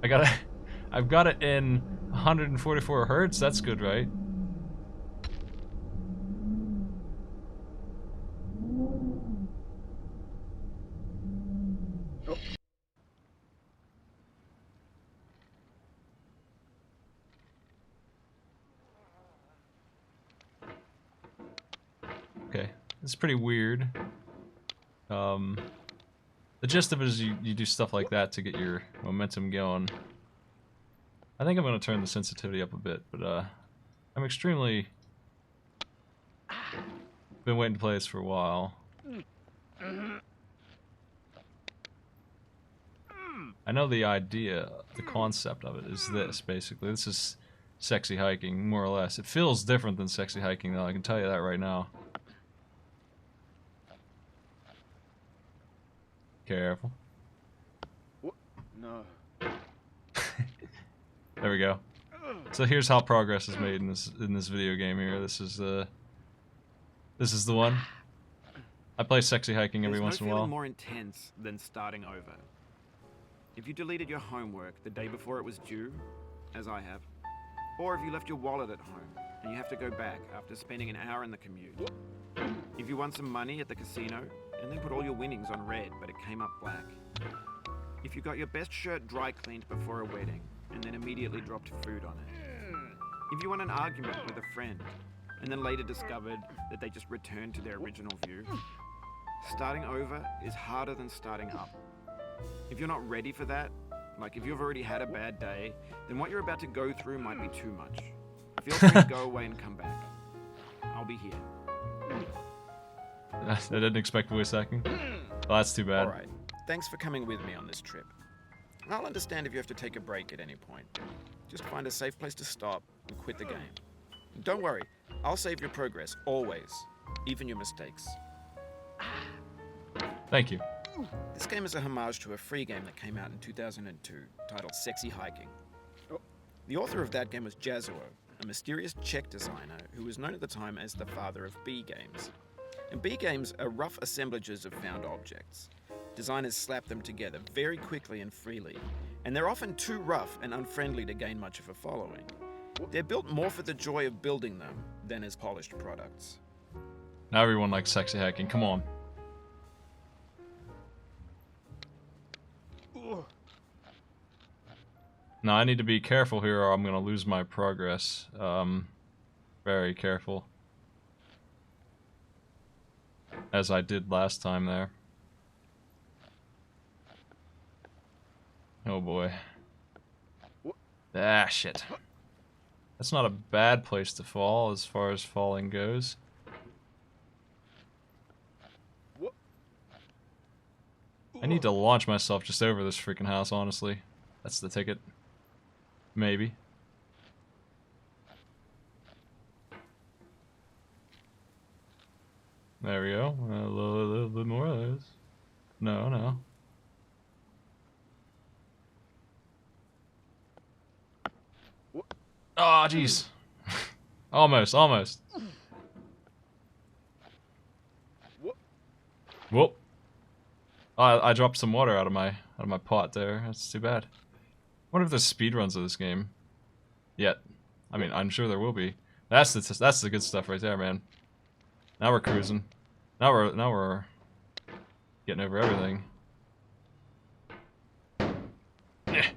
I got it. I've got it in 144 hertz. That's good, right? Okay, it's pretty weird. The gist of it is you do stuff like that to get your momentum going. I think I'm going to turn the sensitivity up a bit, but I'm extremely... been waiting to play this for a while. I know the idea, the concept of it is this, basically. This is sexy hiking, more or less. It feels different than sexy hiking, though, I can tell you that right now. Careful. No. There we go. So here's how progress is made in this video game here. This is the one. I play sexy hiking every once in a while. There's no feeling more intense than starting over. If you deleted your homework the day before it was due, as I have, or if you left your wallet at home and you have to go back after spending an hour in the commute. If you won some money at the casino and then put all your winnings on red but it came up black. If you got your best shirt dry cleaned before a wedding and then immediately dropped food on it. If you won an argument with a friend and then later discovered that they just returned to their original view. Starting over is harder than starting up. If you're not ready for that, like if you've already had a bad day, then what you're about to go through might be too much. Feel free to go away and come back. I'll be here. I didn't expect voice acting. Well, that's too bad. Alright, thanks for coming with me on this trip. I'll understand if you have to take a break at any point. Just find a safe place to stop and quit the game. Don't worry, I'll save your progress, always. Even your mistakes. Thank you. This game is a homage to a free game that came out in 2002, titled Sexy Hiking. The author of that game was Jazuo, a mysterious Czech designer who was known at the time as the father of B games. And B games are rough assemblages of found objects. Designers slap them together very quickly and freely, and they're often too rough and unfriendly to gain much of a following. They're built more for the joy of building them than as polished products. Now everyone likes sexy hacking, come on. Now I need to be careful here or I'm gonna lose my progress. Very careful. As I did last time there. Oh boy. Ah, shit. That's not a bad place to fall as far as falling goes. I need to launch myself just over this freaking house, honestly. That's the ticket. Maybe. There we go. A little bit more of those. No, no. Oh, jeez. Almost, almost. Whoop. I dropped some water out of my pot there. That's too bad. I wonder if there's speedruns of this game yet. I mean, I'm sure there will be. That's the good stuff right there, man. Now we're cruising. Now we're getting over everything. Yeah.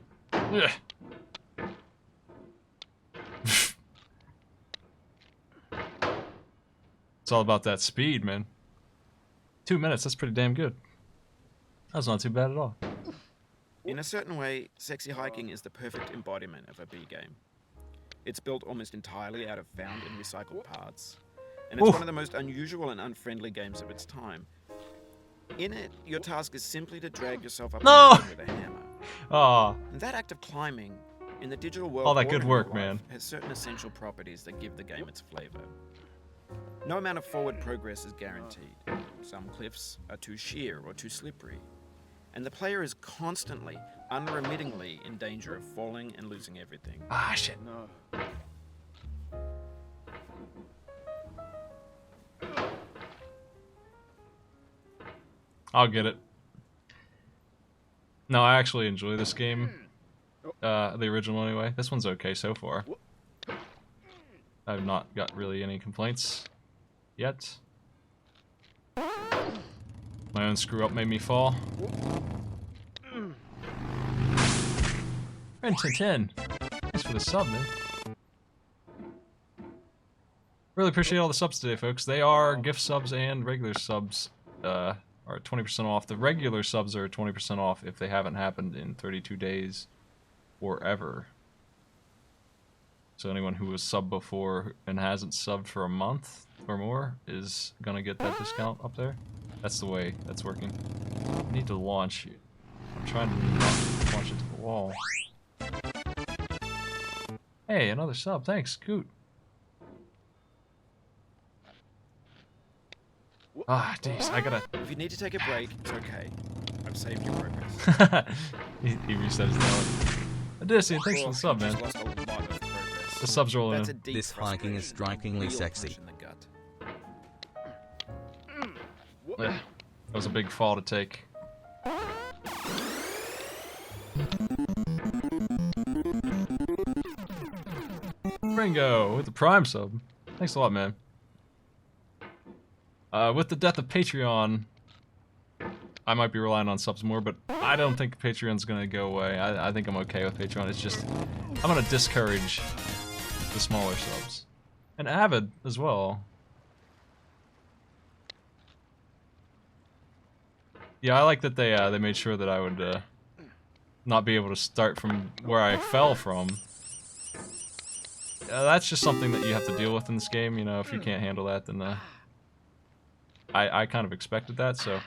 It's all about that speed, man. 2 minutes, that's pretty damn good. That's not too bad at all. In a certain way, Sexy Hiking is the perfect embodiment of a B game. It's built almost entirely out of found and recycled parts, and it's one of the most unusual and unfriendly games of its time. In it, your task is simply to drag yourself up a mountain with a hammer. Ah. And that act of climbing, in the digital world, All that or good in work, real life, man. has certain essential properties that give the game its flavor. No amount of forward progress is guaranteed. Some cliffs are too sheer or too slippery. And the player is constantly, unremittingly in danger of falling and losing everything. Ah, shit. No. I'll get it. No, I actually enjoy this game. The original anyway. This one's okay so far. I've not got really any complaints yet. My own screw up made me fall. Ren 10. Thanks for the sub, man. Really appreciate all the subs today, folks. They are gift subs and regular subs are 20% off. The regular subs are 20% off if they haven't happened in 32 days or ever. So anyone who was subbed before and hasn't subbed for a month or more is gonna get that discount up there. That's the way that's working. I need to launch. I'm trying to not launch it to the wall. Hey, another sub. Thanks, Coot. Ah, jeez, I gotta... If you need to take a break, it's okay. I've saved your progress. he reset his talent. Odyssey, thanks for the sub, man. The subs rolling in. This hiking is strikingly sexy. That was a big fall to take. Ringo with the Prime sub. Thanks a lot, man. With the death of Patreon, I might be relying on subs more, but I don't think Patreon's gonna go away. I think I'm okay with Patreon. It's just, I'm gonna discourage the smaller subs. And Avid as well. Yeah, I like that they made sure that I would not be able to start from where I fell from. That's just something that you have to deal with in this game, you know. If you can't handle that, then I kind of expected that, so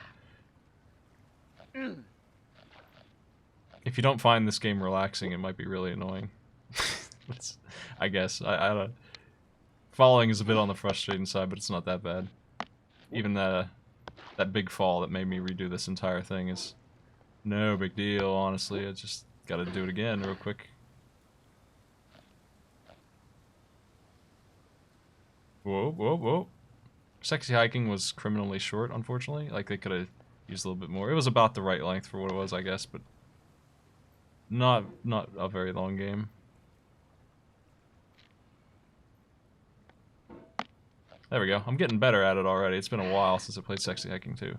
if you don't find this game relaxing, it might be really annoying. I guess I don't. Falling is a bit on the frustrating side, but it's not that bad. Even that big fall that made me redo this entire thing is no big deal. Honestly, I just got to do it again real quick. Whoa, whoa, whoa. Sexy hiking was criminally short, unfortunately. Like, they could have used a little bit more. It was about the right length for what it was, I guess, but not a very long game. There we go. I'm getting better at it already. It's been a while since I played sexy hiking, too.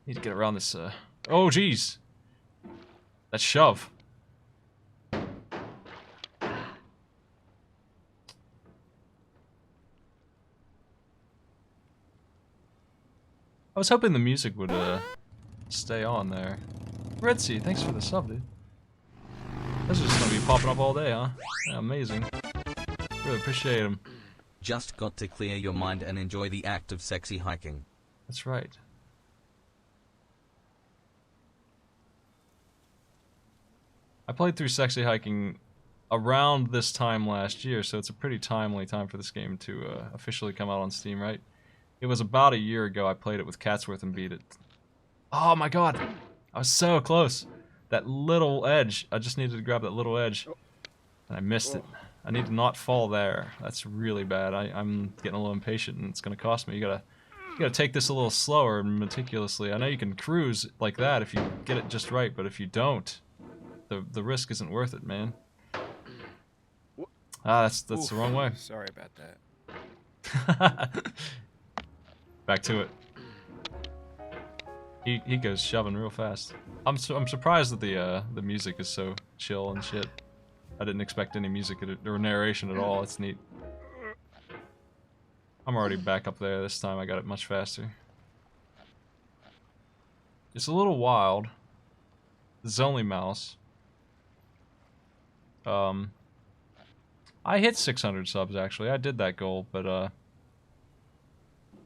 Need to get around this, Oh, jeez! That shove. I was hoping the music would stay on there. Redsea, thanks for the sub, dude. Those are just gonna be popping up all day, huh? Yeah, amazing. Really appreciate them. Just got to clear your mind and enjoy the act of sexy hiking. That's right. I played through sexy hiking around this time last year, so it's a pretty timely time for this game to officially come out on Steam, right? It was about a year ago I played it with Catsworth and beat it. Oh my god! I was so close! That little edge. I just needed to grab that little edge. And I missed it. I need to not fall there. That's really bad. I'm getting a little impatient and it's gonna cost me. You gotta take this a little slower and meticulously. I know you can cruise like that if you get it just right, but if you don't, the risk isn't worth it, man. Ah, that's the wrong way. Sorry about that. Back to it. He goes shoving real fast. I'm surprised that the music is so chill and shit. I didn't expect any music or narration at all. It's neat. I'm already back up there this time. I got it much faster. It's a little wild. It's only mouse. I hit 600 subs actually. I did that goal, but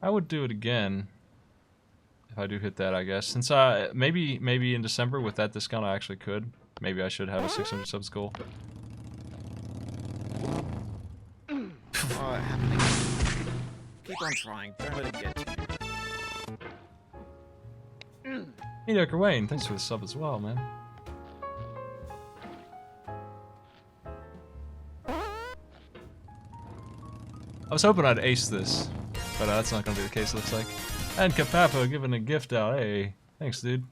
I would do it again if I do hit that, I guess. Since maybe in December with that discount I actually could. Maybe I should have a 600 subs goal. Happening. Keep on trying. Don't let it get to you. Mediocre Wayne, thanks for the sub as well, man. I was hoping I'd ace this, but that's not going to be the case, looks like. And Kapapo giving a gift out. Hey, thanks, dude.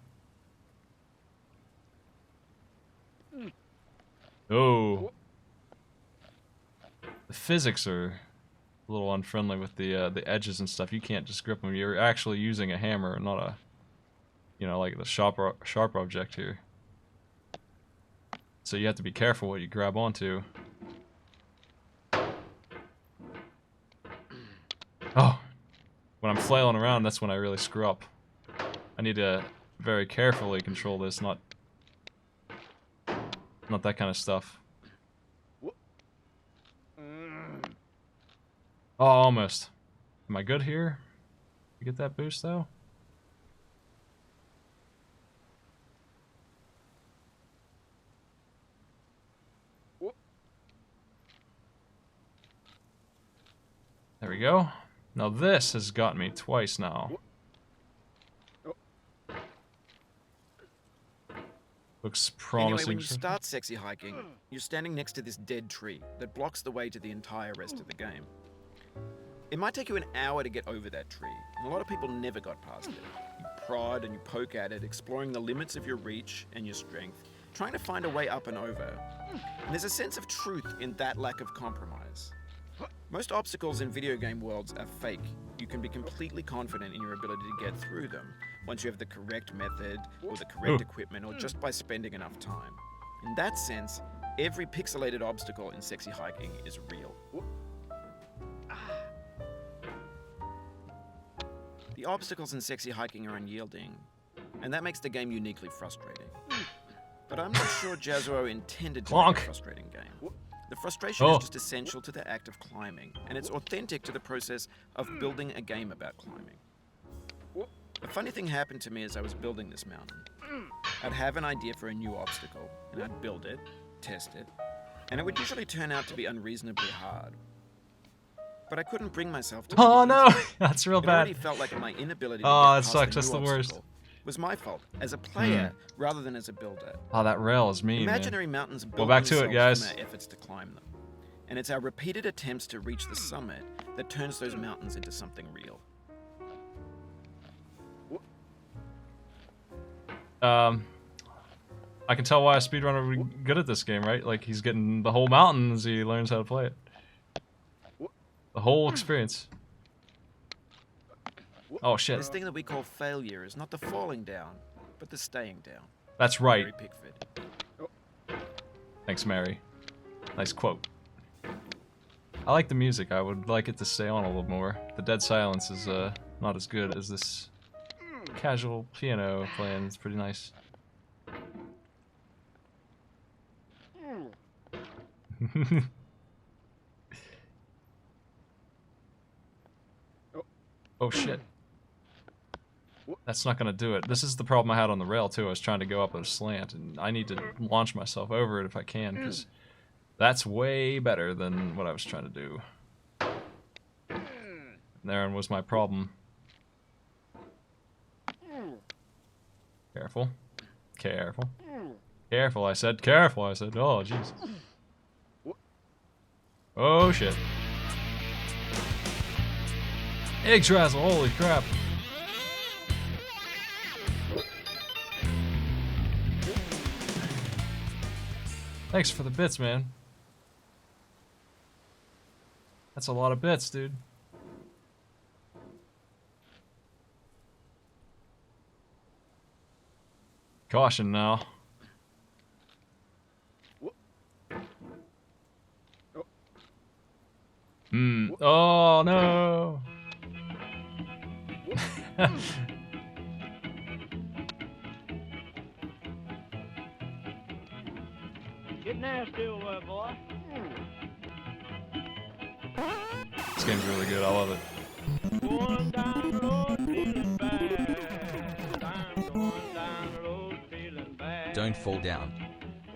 Oh. The physics are a little unfriendly with the edges and stuff. You can't just grip them. You're actually using a hammer, not a, you know, like the sharp object here. So you have to be careful what you grab onto. Oh, when I'm flailing around, that's when I really screw up. I need to very carefully control this, not that kind of stuff. Oh, almost. Am I good here? You get that boost though? There we go. Now this has got me twice now. Looks promising. Anyway, when you start sexy hiking, you're standing next to this dead tree that blocks the way to the entire rest of the game. It might take you an hour to get over that tree, and a lot of people never got past it. You prod and you poke at it, exploring the limits of your reach and your strength, trying to find a way up and over. And there's a sense of truth in that lack of compromise. Most obstacles in video game worlds are fake. You can be completely confident in your ability to get through them once you have the correct method or the correct equipment or just by spending enough time. In that sense, every pixelated obstacle in sexy hiking is real. The obstacles in sexy hiking are unyielding, and that makes the game uniquely frustrating. But I'm not sure Jazuo intended to make a frustrating game. The frustration is just essential to the act of climbing, and it's authentic to the process of building a game about climbing. A funny thing happened to me as I was building this mountain. I'd have an idea for a new obstacle, and I'd build it, test it, and it would usually turn out to be unreasonably hard. But I couldn't bring myself to make it no! easy. That's real It bad. already felt like my inability to Oh, get that past sucks. the That's new the worst. obstacle was my fault as a player rather than as a builder. Oh, that rail is mean, Imaginary man. mountains build back to it, themselves guys. from our efforts to climb them. And it's our repeated attempts to reach the summit that turns those mountains into something real. I can tell why a speedrunner would be good at this game, right? Like, he's getting the whole mountain as he learns how to play it. The whole experience. Oh, shit. This thing that we call failure is not the falling down, but the staying down. That's right. Mary Pickford. Thanks, Mary. Nice quote. I like the music. I would like it to stay on a little more. The dead silence is not as good as this casual piano playing. It's pretty nice. Oh shit. That's not gonna do it. This is the problem I had on the rail too. I was trying to go up at a slant, and I need to launch myself over it if I can, because that's way better than what I was trying to do. And therein was my problem. Careful. Careful. Careful, I said. Careful, I said. Oh, jeez. Oh, shit. Egg trazzle, holy crap. Thanks for the bits, man. That's a lot of bits, dude. Caution now. Oh no. Get nasty over there, boy. This game's really good. I love it. Going down the road feeling bad. I'm going down the road feeling bad. Don't fall down.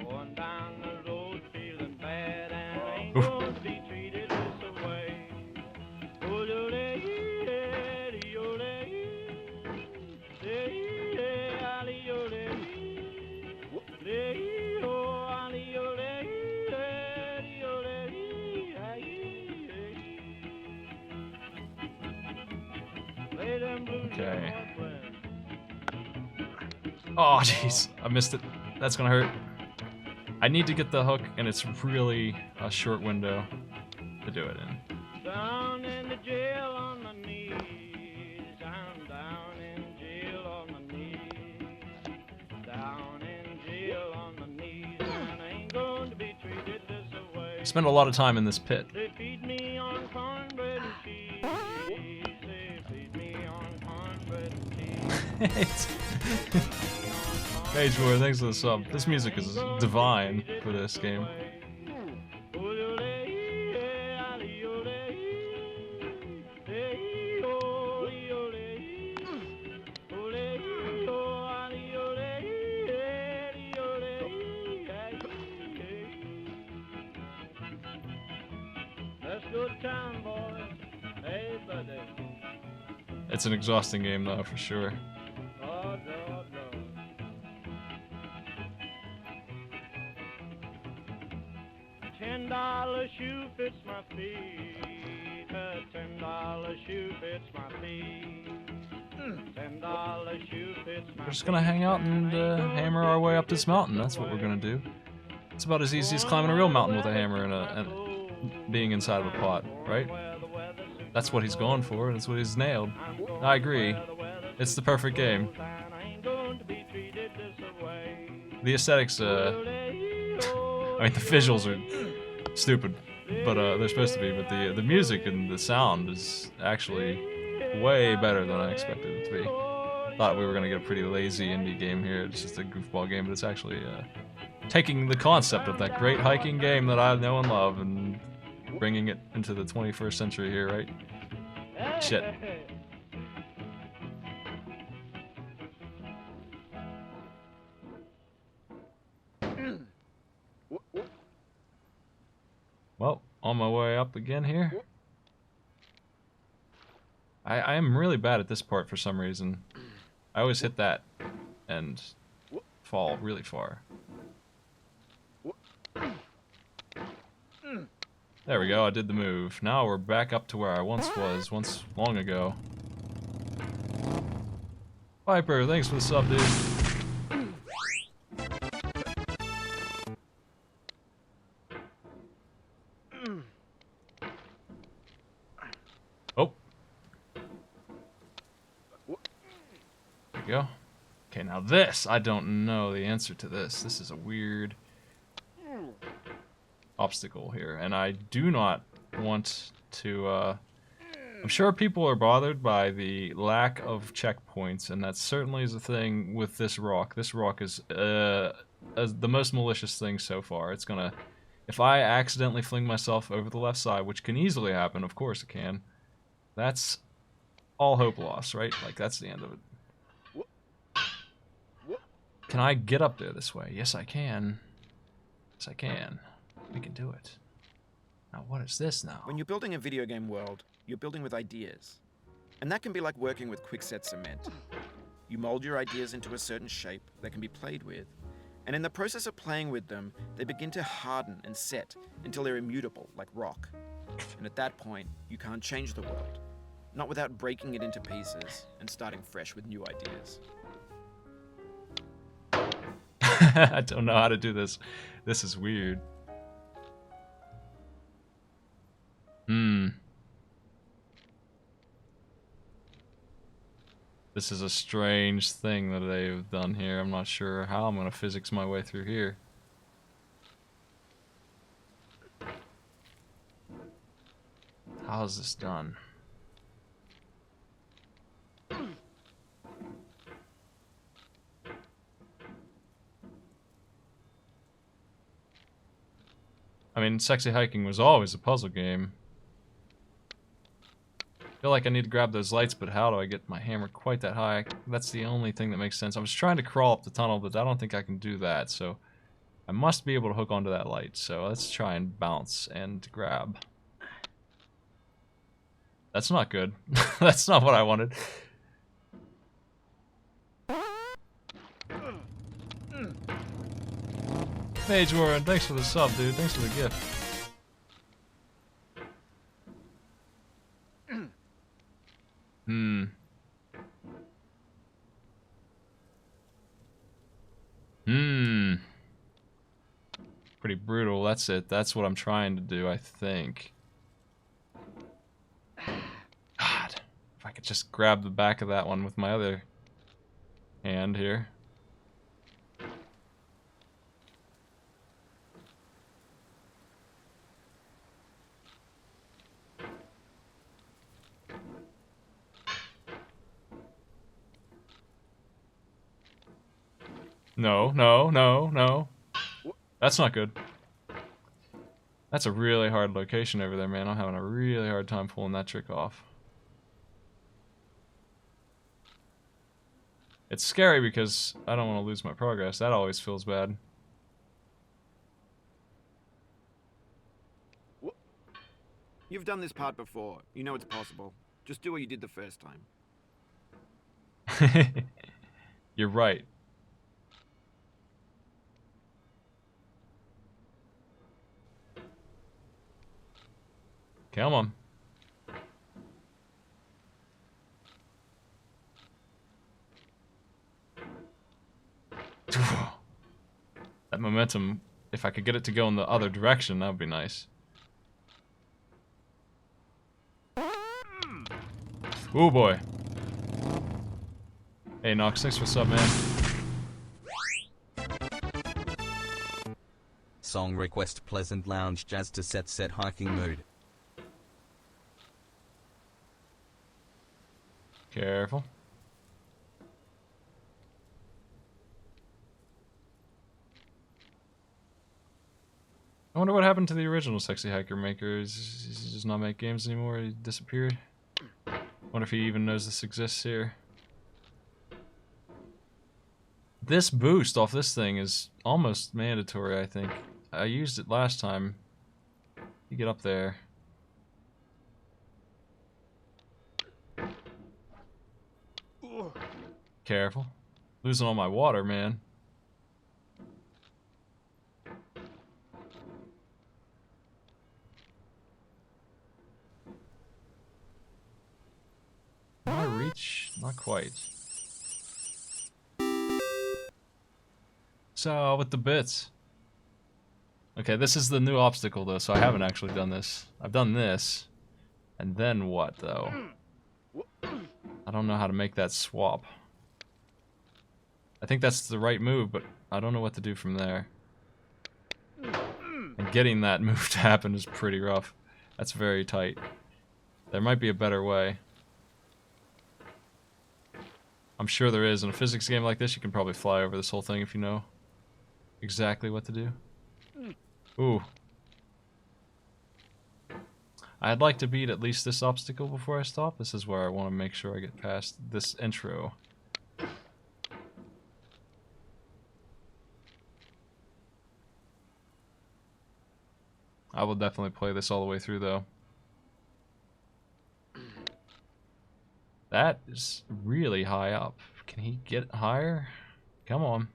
Going down the road feeling bad, and I ain't gonna be treated this way. Okay. Oh, jeez. I missed it. That's gonna hurt. I need to get the hook, and it's really a short window to do it in. Down in the jail on my knees. I'm down in jail on my knees. Down in jail on my knees. And I ain't going to be treated this way. I spent a lot of time in this pit. They feed me on cornbread and cheese. They feed me on cornbread and cheese. Hey, Joy, thanks for the sub. This music is divine for this game. Let's go to town, boys. Hey, buddy. It's an exhausting game, though, for sure. Lord, Lord, Lord. $10 shoe fits my feet. A $10 shoe fits my feet. $10 shoe fits my We're just gonna hang out and hammer our way up this mountain. That's what we're gonna do. It's about as easy as climbing a real mountain with a hammer and being inside of a pot, right? That's what he's going for, and that's what he's nailed. I agree. It's the perfect game. The aesthetics, I mean, the visuals are stupid, but they're supposed to be. But the music and the sound is actually way better than I expected it to be. Thought we were gonna get a pretty lazy indie game here. It's just a goofball game, but it's actually taking the concept of that great hiking game that I know and love and bringing it into the 21st century here, right? Shit. Well, on my way up again here. I am really bad at this part for some reason. I always hit that and fall really far. There we go, I did the move. Now we're back up to where I once was, long ago. Viper, thanks for the sub, dude. Oh. There we go. Okay, now this, I don't know the answer to this. This is a weird obstacle here, and I do not want to, I'm sure people are bothered by the lack of checkpoints, and that certainly is a thing with this rock. This rock is the most malicious thing so far. It's gonna, if I accidentally fling myself over the left side, which can easily happen, of course it can, that's all hope lost, right? Like, that's the end of it. Can I get up there this way? Yes, I can. Yes, I can. We can do it. Now, what is this now? When you're building a video game world, you're building with ideas. And that can be like working with quickset cement. You mold your ideas into a certain shape that can be played with, and in the process of playing with them, they begin to harden and set until they're immutable, like rock. And at that point, you can't change the world. Not without breaking it into pieces and starting fresh with new ideas. I don't know how to do this. This is weird. This is a strange thing that they've done here. I'm not sure how I'm going to physics my way through here. How is this done? I mean, Sexy Hiking was always a puzzle game. I feel like I need to grab those lights, but how do I get my hammer quite that high? That's the only thing that makes sense. I was trying to crawl up the tunnel, but I don't think I can do that, so I must be able to hook onto that light. So let's try and bounce and grab. That's not good. That's not what I wanted. Mage Warren, thanks for the sub, dude. Thanks for the gift. Pretty brutal. That's it. That's what I'm trying to do, I think. God. If I could just grab the back of that one with my other hand here. No, no, no, no. That's not good. That's a really hard location over there, man. I'm having a really hard time pulling that trick off. It's scary because I don't want to lose my progress. That always feels bad. You've done this part before. You know it's possible. Just do what you did the first time. You're right. Come on. That momentum, if I could get it to go in the other direction, that would be nice. Oh boy. Hey Nox, thanks for what's up, man. Song request pleasant lounge jazz to set hiking mood. Careful. I wonder what happened to the original Sexy Hiker maker. Does he just not make games anymore? He disappeared? Wonder if he even knows this exists here. This boost off this thing is almost mandatory, I think. I used it last time. You get up there. Careful. Losing all my water, man. Can I reach? Not quite. So, with the bits. Okay, this is the new obstacle, though, so I haven't actually done this. I've done this. And then what, though? I don't know how to make that swap. I think that's the right move, but I don't know what to do from there. And getting that move to happen is pretty rough. That's very tight. There might be a better way. I'm sure there is. In a physics game like this, you can probably fly over this whole thing if you know exactly what to do. Ooh. I'd like to beat at least this obstacle before I stop. This is where I want to make sure I get past this intro. I will definitely play this all the way through, though. That is really high up. Can he get higher? Come on.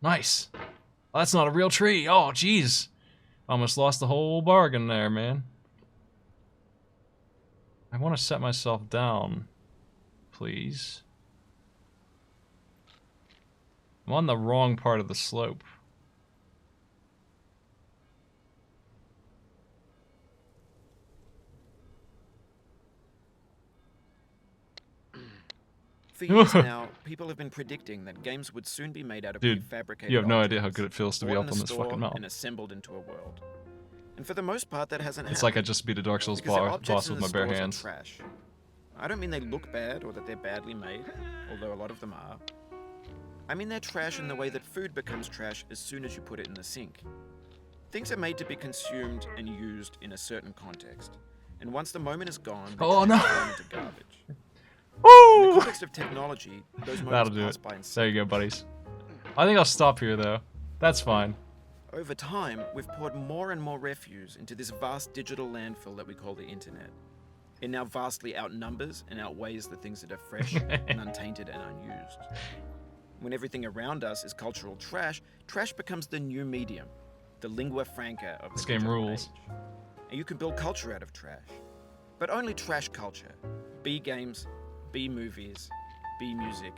Nice. Oh, that's not a real tree. Oh, jeez. Almost lost the whole bargain there, man. I want to set myself down, please. I'm on the wrong part of the slope. For years now, people have been predicting that games would soon be made out of Dude, prefabricated you have no objects, idea how good it feels to be bought up in on a this store fucking mountain. and assembled into a world. And for the most part, that hasn't It's happened. like I just beat a Dark Souls Because the boss objects in with the my bare stores are hands. trash. I don't mean they look bad or that they're badly made, although a lot of them are. I mean they're trash in the way that food becomes trash as soon as you put it in the sink. Things are made to be consumed and used in a certain context. And once the moment is gone, they Oh, no. transform into garbage. In the Woo! context of technology, those That'll moments do pass it. by in There you go, buddies. I think I'll stop here, though. That's fine. Over time, we've poured more and more refuse into this vast digital landfill that we call the internet. It now vastly outnumbers and outweighs the things that are fresh and untainted and unused. When everything around us is cultural trash, trash becomes the new medium, the lingua franca of the This game digital rules. age. And you can build culture out of trash. But only trash culture. B games, B movies, B music,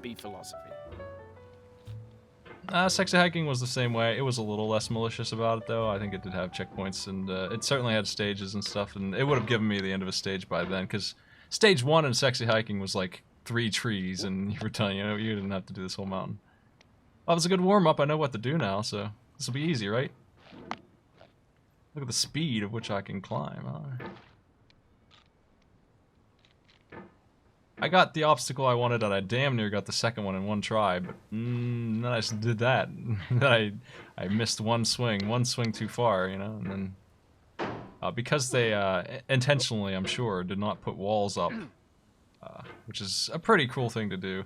B philosophy. Sexy Hiking was the same way. It was a little less malicious about it, though. I think it did have checkpoints, and it certainly had stages and stuff, and it would have given me the end of a stage by then, because stage 1 in Sexy Hiking was like 3 trees, and you were telling you didn't have to do this whole mountain. Oh, it was a good warm-up. I know what to do now, so this will be easy, right? Look at the speed of which I can climb. I got the obstacle I wanted, and I damn near got the second one in one try, but then I just did that. Then I missed one swing too far, you know, and then because they intentionally, I'm sure, did not put walls up, which is a pretty cruel thing to do.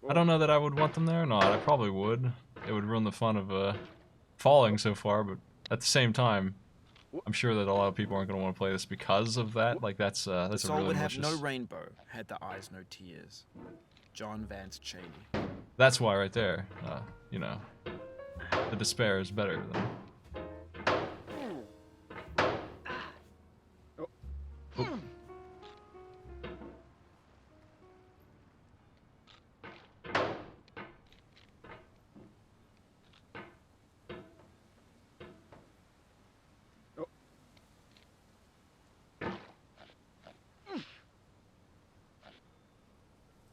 I don't know that I would want them there or not. I probably would. It would ruin the fun of falling so far, but at the same time, I'm sure that a lot of people aren't going to want to play this because of that. Like, that's a The soul really would have malicious... no rainbow, had the eyes no tears. John Vance Cheney. That's why right there, you know, the despair is better than... Oh.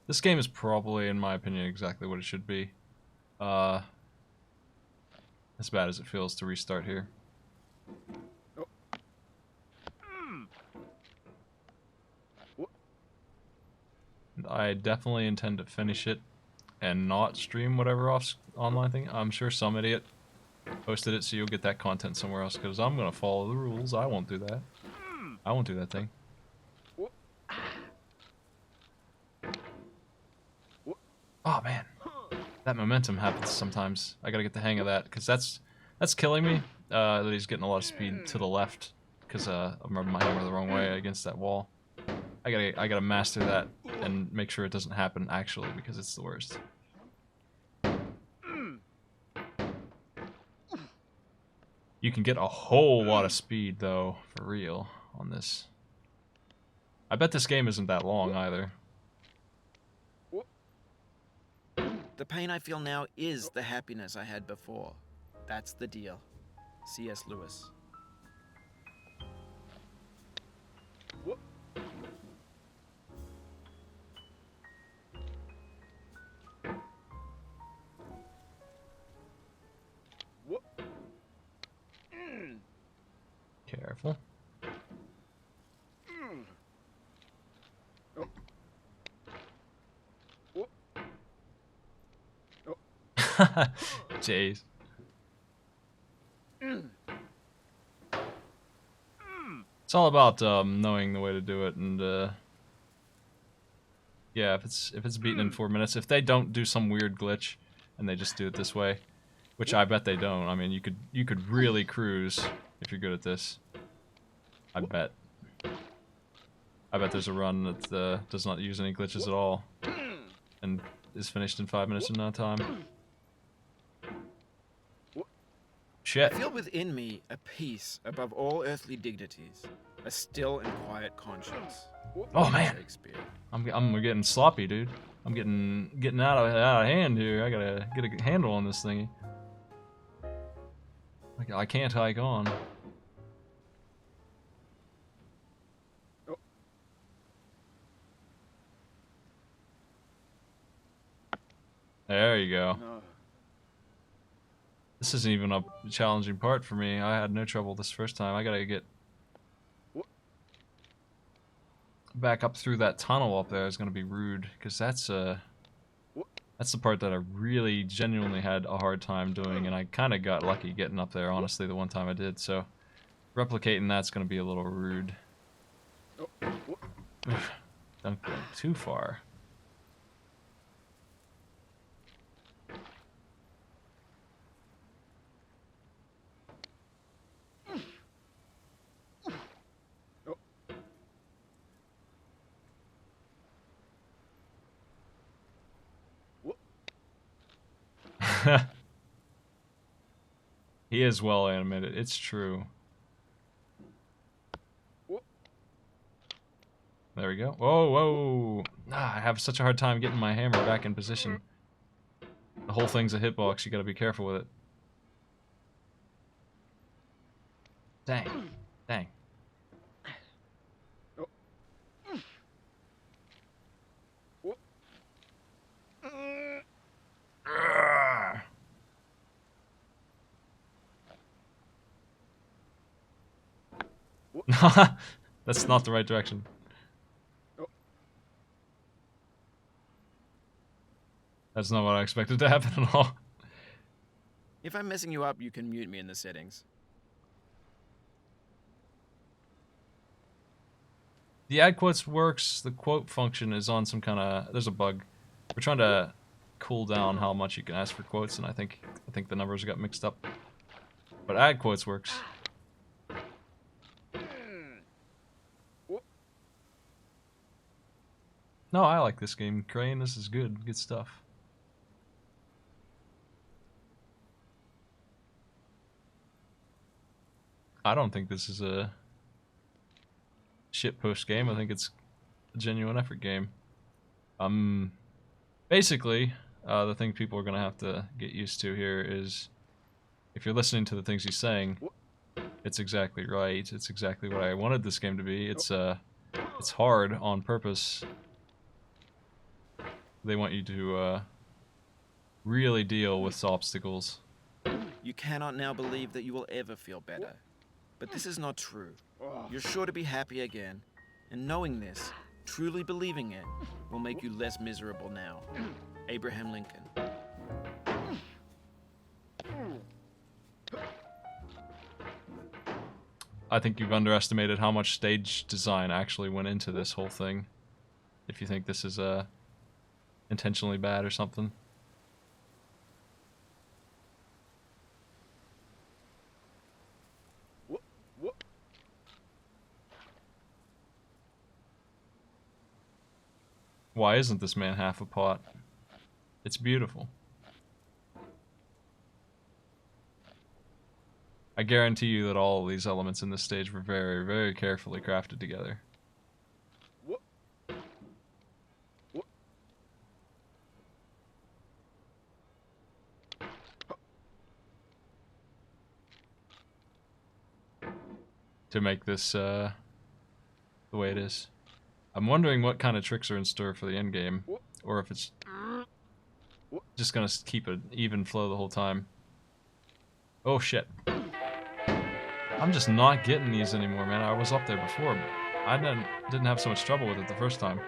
This game is probably, in my opinion, exactly what it should be. As bad as it feels to restart here. And I definitely intend to finish it and not stream whatever online thing. I'm sure some idiot posted it, so you'll get that content somewhere else, because I'm going to follow the rules. I won't do that. I won't do that thing. Oh man, that momentum happens sometimes. I gotta get the hang of that, because that's killing me. That he's getting a lot of speed to the left, because I'm rubbing my hammer the wrong way against that wall. I gotta master that and make sure it doesn't happen actually, because it's the worst. You can get a whole lot of speed though, for real, on this. I bet this game isn't that long either. The pain I feel now is the happiness I had before. That's the deal. C.S. Lewis. Careful. Jeez. It's all about knowing the way to do it, and yeah, if it's beaten in 4 minutes, if they don't do some weird glitch and they just do it this way, which I bet they don't. I mean, you could really cruise if you're good at this. I bet. I bet there's a run that does not use any glitches at all, and is finished in 5 minutes in no time. Shit. I feel within me a peace above all earthly dignities, a still and quiet conscience. Oh man, Shakespeare. I'm getting sloppy, dude. I'm getting out of hand here. I gotta get a handle on this thingy. I can't hike on. There you go. This isn't even a challenging part for me. I had no trouble this first time. I gotta get back up through that tunnel up there. Is gonna be rude, because that's the part that I really genuinely had a hard time doing, and I kind of got lucky getting up there, honestly, the one time I did. So replicating that's gonna be a little rude. Don't go too far. He is well animated, it's true. There we go. Whoa, whoa! Ah, I have such a hard time getting my hammer back in position. The whole thing's a hitbox. You gotta be careful with it. Dang. Dang. That's not the right direction. That's not what I expected to happen at all. If I'm messing you up, you can mute me in the settings. The add quotes works. The quote function is on some kind of... There's a bug. We're trying to cool down how much you can ask for quotes, and I think the numbers got mixed up. But add quotes works. No, I like this game, Crane. This is good. Good stuff. I don't think this is a shitpost game. I think it's a genuine effort game. Basically, the thing people are gonna have to get used to here is, if you're listening to the things he's saying, it's exactly right. It's exactly what I wanted this game to be. It's hard on purpose. They want you to really deal with obstacles. You cannot now believe that you will ever feel better. But this is not true. You're sure to be happy again. And knowing this, truly believing it, will make you less miserable now. Abraham Lincoln. I think you've underestimated how much stage design actually went into this whole thing. If you think this is intentionally bad or something. Why isn't this man half a pot? It's beautiful. I guarantee you that all of these elements in this stage were very, very carefully crafted together. To make this the way it is. I'm wondering what kind of tricks are in store for the end game, or if it's just gonna keep an even flow the whole time. Oh shit. I'm just not getting these anymore, man. I was up there before, but I didn't have so much trouble with it the first time.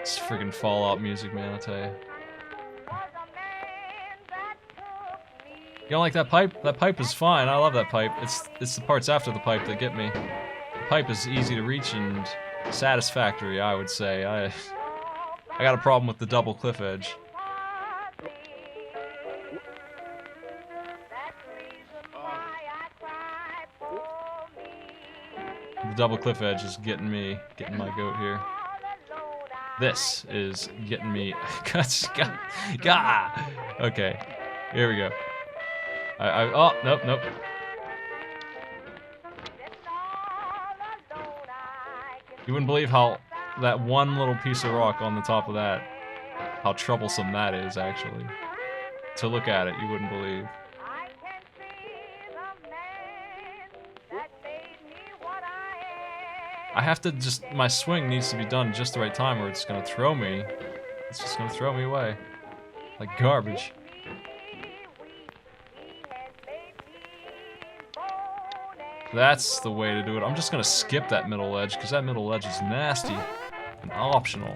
It's friggin' Fallout music, man, I'll tell you. You don't like that pipe? That pipe is fine. I love that pipe. It's the parts after the pipe that get me. The pipe is easy to reach and satisfactory, I would say. I got a problem with the double cliff edge. The double cliff edge is getting my goat here. This is getting me. God. Okay, here we go. Oh, nope. You wouldn't believe how that one little piece of rock on the top of that, how troublesome that is, actually. To look at it, you wouldn't believe. I have to my swing needs to be done just the right time or it's gonna throw me. It's just gonna throw me away. Like garbage. That's the way to do it. I'm just gonna skip that middle edge because that middle edge is nasty and optional.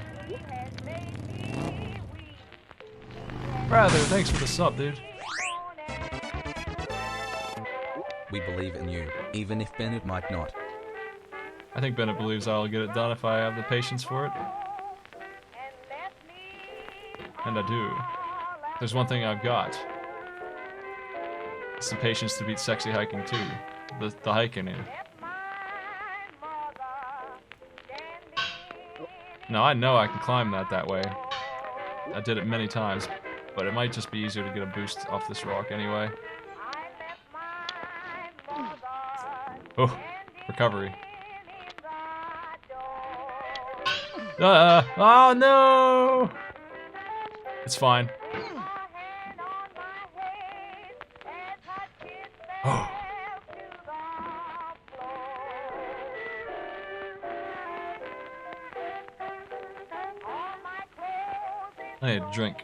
Rather, thanks for the sub, dude. We believe in you, even if Bennett might not. I think Bennett believes I'll get it done if I have the patience for it. And I do. There's one thing I've got. It's the patience to beat sexy hiking too. The hiking in. Now I know I can climb that way. I did it many times, but it might just be easier to get a boost off this rock anyway. Oh, recovery. Oh no! It's fine. Oh. I need a drink.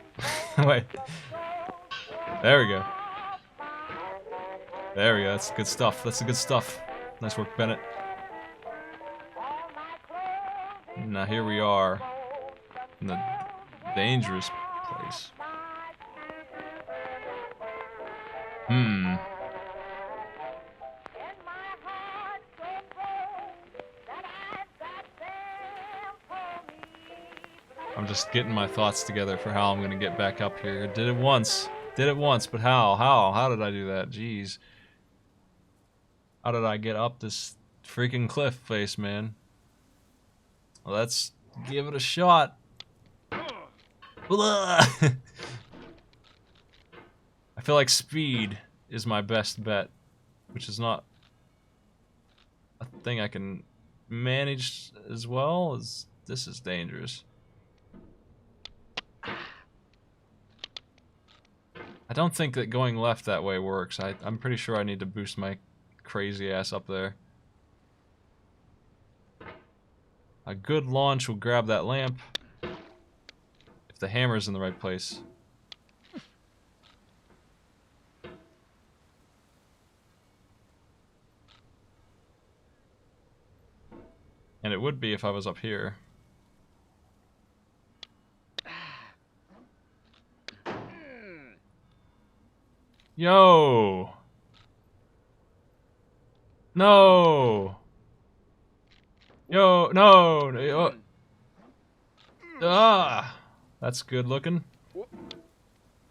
Wait. There we go. There we go. That's good stuff. That's the good stuff. Nice work, Bennett. Now here we are in the dangerous place. I'm just getting my thoughts together for how I'm gonna get back up here. I did it once. Did it once, but how? How did I do that? Jeez. How did I get up this freaking cliff face, man? Let's give it a shot. I feel like speed is my best bet, which is not a thing I can manage as well as this is dangerous. I don't think that going left that way works. I'm pretty sure I need to boost my crazy ass up there. A good launch will grab that lamp if the hammer's in the right place. And it would be if I was up here. Yo! No! Yo, no! Yo. Ah! That's good looking.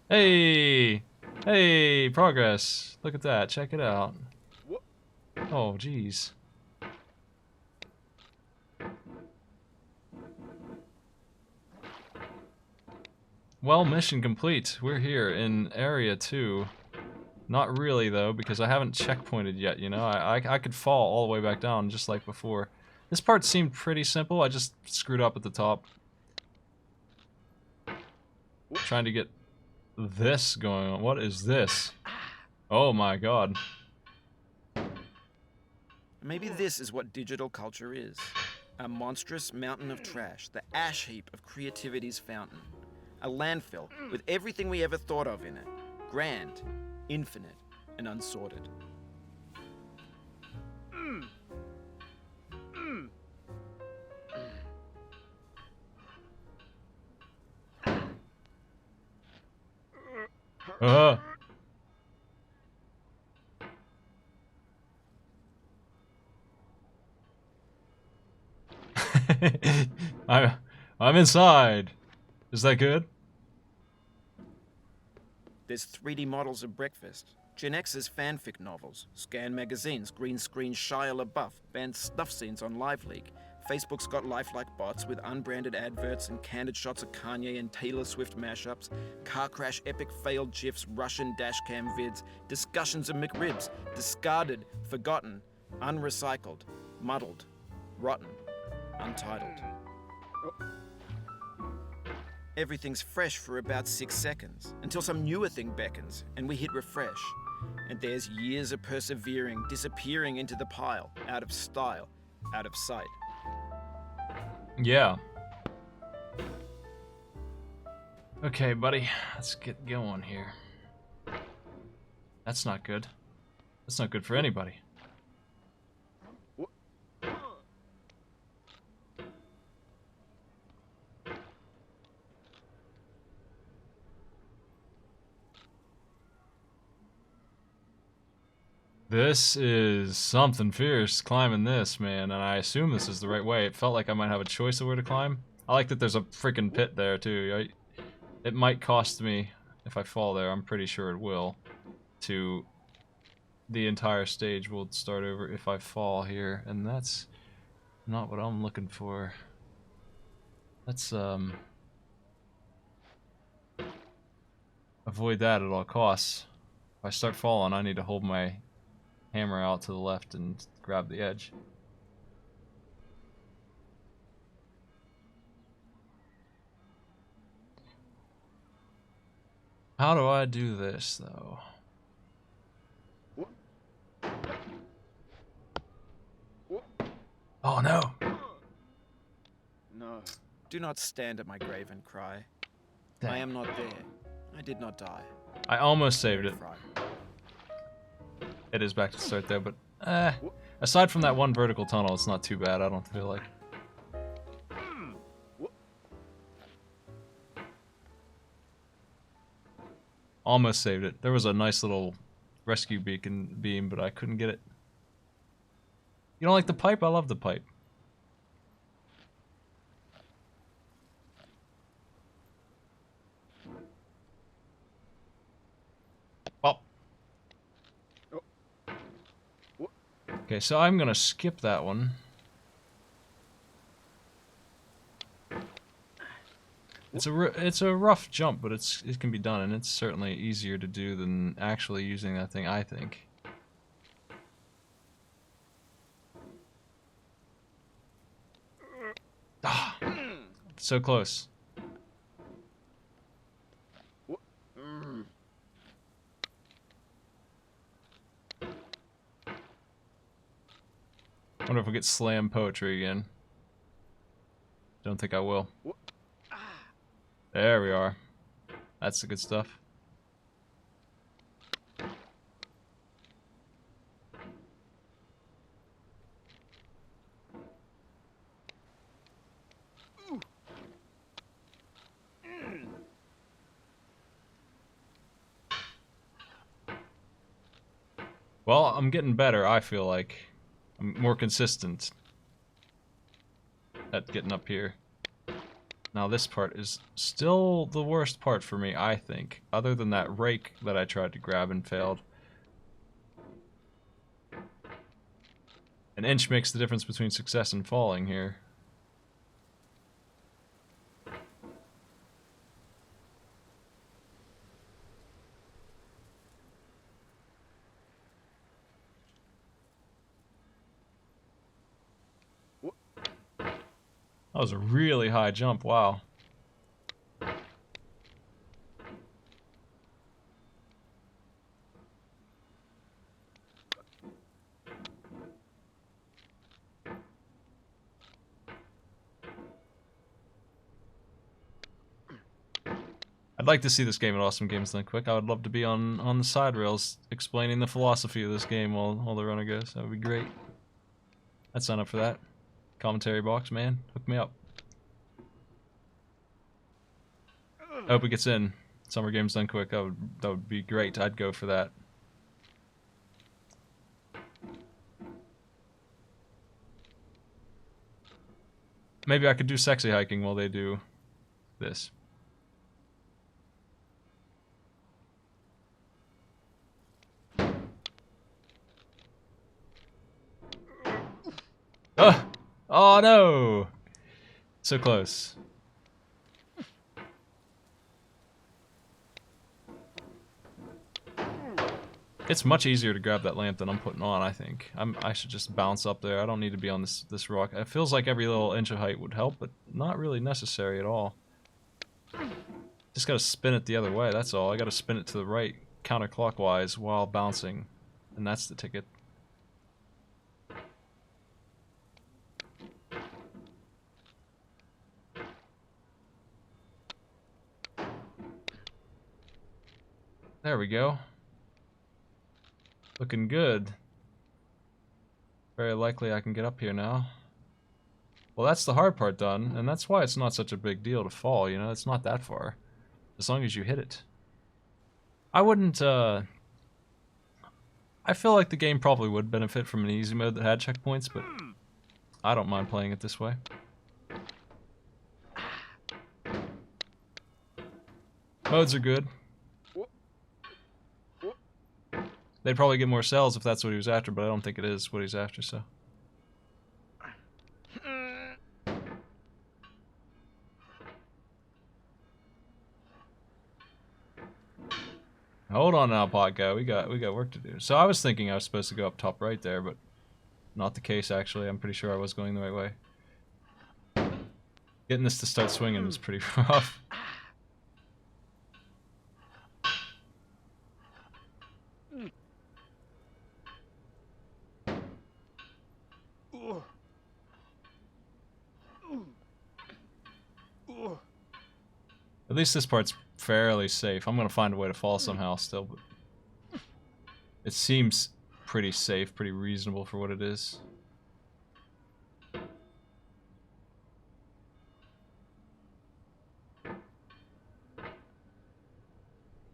Hey! Hey, progress. Look at that. Check it out. Oh, jeez. Well, mission complete. We're here in Area 2. Not really, though, because I haven't checkpointed yet, you know? I could fall all the way back down, just like before. This part seemed pretty simple, I just screwed up at the top. Trying to get this going on. What is this? Oh my god. Maybe this is what digital culture is. A monstrous mountain of trash, the ash heap of creativity's fountain. A landfill with everything we ever thought of in it. Grand, infinite, and unsorted. I'm inside. Is that good? There's 3D models of breakfast, Gen X's fanfic novels, Scan magazines, green screen Shia LaBeouf, banned snuff scenes on LiveLeak. Facebook's got lifelike bots with unbranded adverts and candid shots of Kanye and Taylor Swift mashups, car crash epic failed GIFs, Russian dashcam vids, discussions of McRibs, discarded, forgotten, unrecycled, muddled, rotten, untitled. Everything's fresh for about 6 seconds, until some newer thing beckons, and we hit refresh. And there's years of persevering, disappearing into the pile, out of style, out of sight. Yeah. Okay, buddy, let's get going here. That's not good. That's not good for anybody. This is something fierce, climbing this, man, and I assume this is the right way. It felt like I might have a choice of where to climb. I like that there's a freaking pit there, too. It might cost me, if I fall there, I'm pretty sure it will, to the entire stage will start over if I fall here, and that's not what I'm looking for. Let's, avoid that at all costs. If I start falling, I need to hold my hammer out to the left and grab the edge. How do I do this, though? Oh no! No. Do not stand at my grave and cry. Dang. I am not there. I did not die. I almost saved it. Fright. It is back to start there, but aside from that one vertical tunnel, it's not too bad, I don't feel like. Almost saved it. There was a nice little rescue beam, but I couldn't get it. You don't like the pipe? I love the pipe. Oh. Okay, so I'm gonna skip that one. It's a rough jump, but it can be done, and it's certainly easier to do than actually using that thing, I think. Ah, so close. Wonder if we get slam poetry again. Don't think I will. There we are. That's the good stuff. Well, I'm getting better, I feel like. I'm more consistent at getting up here. Now this part is still the worst part for me, I think. Other than that rake that I tried to grab and failed. An inch makes the difference between success and falling here. That was a really high jump, wow. I'd like to see this game at Awesome Games Done Quick. I would love to be on the side rails explaining the philosophy of this game while the runner goes. That would be great. I'd sign up for that. Commentary box, man. Hook me up. I hope it gets in. Summer Games Done Quick. That would be great. I'd go for that. Maybe I could do sexy hiking while they do this. Oh! Oh no! So close. It's much easier to grab that lamp than I'm putting on, I think. I should just bounce up there. I don't need to be on this rock. It feels like every little inch of height would help, but not really necessary at all. Just gotta spin it the other way, that's all. I gotta spin it to the right, counterclockwise, while bouncing. And that's the ticket. There we go. Looking good. Very likely I can get up here now. Well, that's the hard part done, and that's why it's not such a big deal to fall, you know? It's not that far. As long as you hit it. I wouldn't, I feel like the game probably would benefit from an easy mode that had checkpoints, but I don't mind playing it this way. Modes are good. They'd probably get more cells if that's what he was after, but I don't think it is what he's after, so. Hold on now, Podgo. We got work to do. So I was thinking I was supposed to go up top right there, but not the case actually. I'm pretty sure I was going the right way. Getting this to start swinging is pretty rough. At least this part's fairly safe. I'm gonna find a way to fall somehow still, but it seems pretty safe, pretty reasonable for what it is.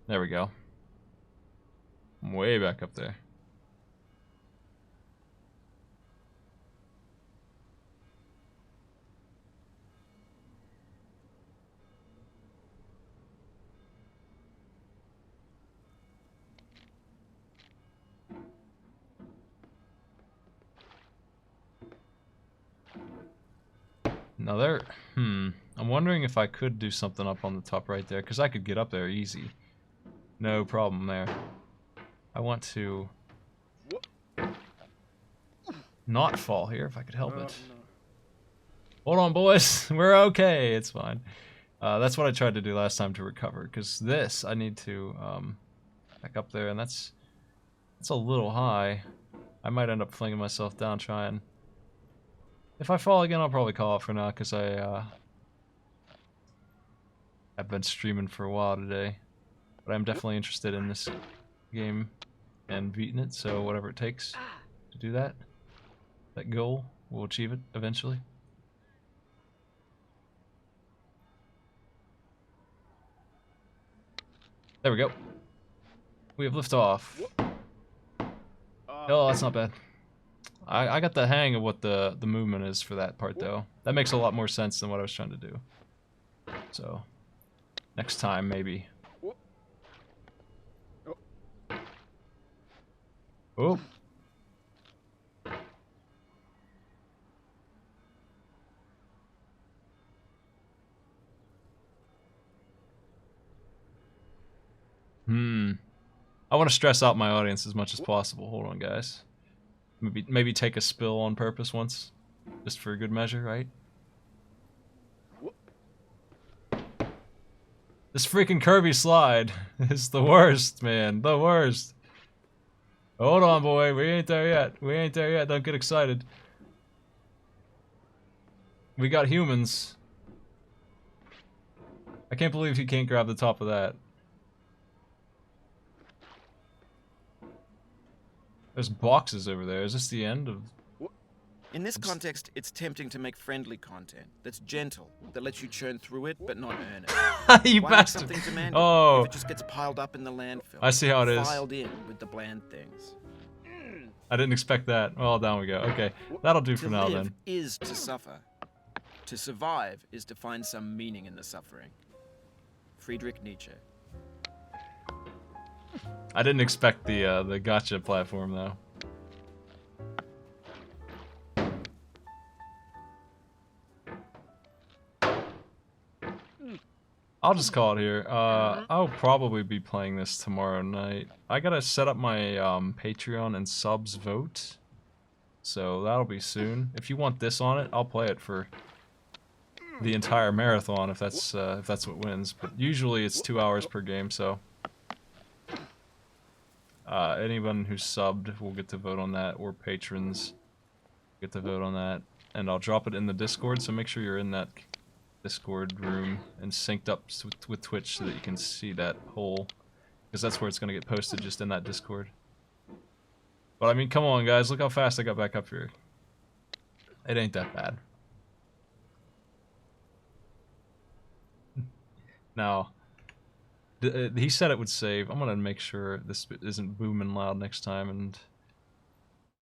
There we go. I'm way back up there. Now there, I'm wondering if I could do something up on the top right there, because I could get up there easy. No problem there. I want to not fall here if I could help it. Hold on, boys. We're okay. It's fine. That's what I tried to do last time to recover, because this, I need to back up there, and that's a little high. I might end up flinging myself down trying. If I fall again, I'll probably call it for now, because I've been streaming for a while today. But I'm definitely interested in this game and beating it, so whatever it takes to do that. That goal, we'll achieve it eventually. There we go. We have liftoff. Oh, that's not bad. I got the hang of what the movement is for that part, though. That makes a lot more sense than what I was trying to do. So, next time, maybe. Oh. I want to stress out my audience as much as possible. Hold on, guys. Maybe take a spill on purpose once, just for a good measure, right? This freaking Kirby slide is the worst, man. The worst. Hold on, boy. We ain't there yet. We ain't there yet. Don't get excited. We got humans. I can't believe he can't grab the top of that. There's boxes over there. Is this the end of... In this context, it's tempting to make friendly content that's gentle, that lets you churn through it but not earn it. You Why make bastard! something demanding Oh, if it just gets piled up in the landfill? I see how it is. Filed in with the bland things. I didn't expect that. Well, down we go. Okay, that'll do for To now live then. is to suffer. To survive is to find some meaning in the suffering. Friedrich Nietzsche. I didn't expect the gotcha platform though. I'll just call it here. I'll probably be playing this tomorrow night. I gotta set up my Patreon and subs vote, so that'll be soon. If you want this on it, I'll play it for the entire marathon if that's what wins. But usually it's 2 hours per game, so anyone who's subbed will get to vote on that, or patrons get to vote on that. And I'll drop it in the Discord, so make sure you're in that Discord room and synced up with Twitch so that you can see that whole, because that's where it's gonna get posted, just in that Discord. But I mean, come on guys, look how fast I got back up here. It ain't that bad. Now, he said it would save. I'm gonna make sure this isn't booming loud next time, and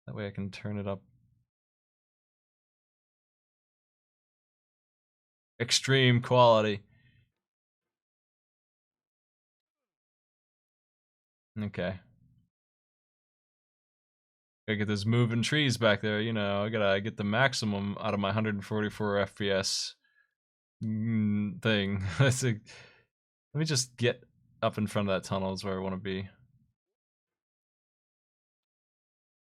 that way I can turn it up. Extreme quality. Okay. Gotta get those moving trees back there, you know. I gotta get the maximum out of my 144 FPS thing. Let me just get up in front of that tunnel is where I want to be.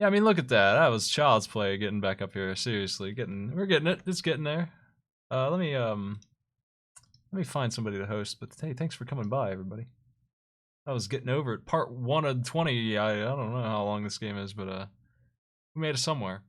Yeah, I mean, look at that. That was child's play getting back up here. Seriously, we're getting it. It's getting there. Let me find somebody to host. But hey, thanks for coming by, everybody. I was getting over it. Part 1 of 20. I don't know how long this game is, but we made it somewhere.